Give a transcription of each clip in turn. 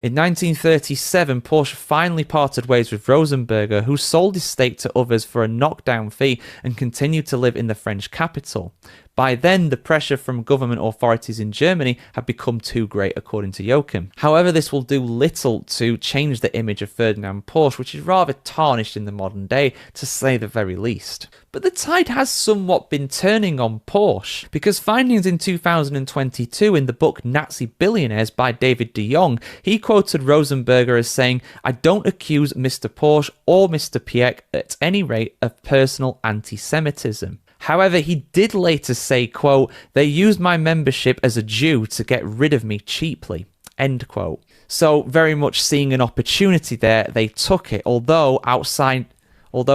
In 1937, Porsche finally parted ways with Rosenberger, who sold his stake to others for a knockdown fee and continued to live in the French capital. By then, the pressure from government authorities in Germany had become too great, according to Joachim. However, this will do little to change the image of Ferdinand Porsche, which is rather tarnished in the modern day, to say the very least. But the tide has somewhat been turning on Porsche, because findings in 2022 in the book Nazi Billionaires by David de Jong, he quoted Rosenberger as saying, "I don't accuse Mr. Porsche or Mr. Piech at any rate of personal anti-Semitism." However, he did later say, quote, "They used my membership as a Jew to get rid of me cheaply," end quote. So very much seeing an opportunity there, they took it, although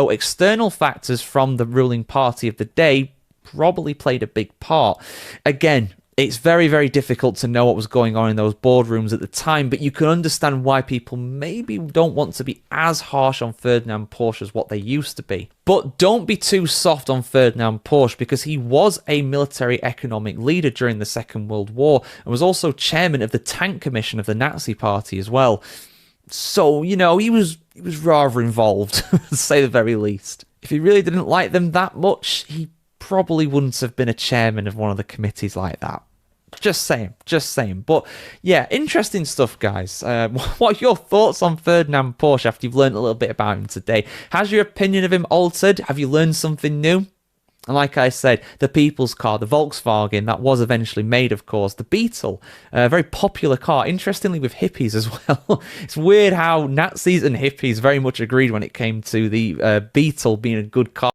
external factors from the ruling party of the day probably played a big part. Again, it's very, very difficult to know what was going on in those boardrooms at the time, but you can understand why people maybe don't want to be as harsh on Ferdinand Porsche as what they used to be. But don't be too soft on Ferdinand Porsche, because he was a military economic leader during the Second World War and was also chairman of the Tank Commission of the Nazi Party as well. So, you know, he was rather involved, to say the very least. If he really didn't like them that much, he probably wouldn't have been a chairman of one of the committees like that. Just saying. But yeah, interesting stuff, guys. What are your thoughts on Ferdinand Porsche after you've learned a little bit about him today? Has your opinion of him altered? Have you learned something new? And like I said, the people's car, the Volkswagen, that was eventually made, of course. The Beetle, a very popular car, interestingly with hippies as well. It's weird how Nazis and hippies very much agreed when it came to the Beetle being a good car.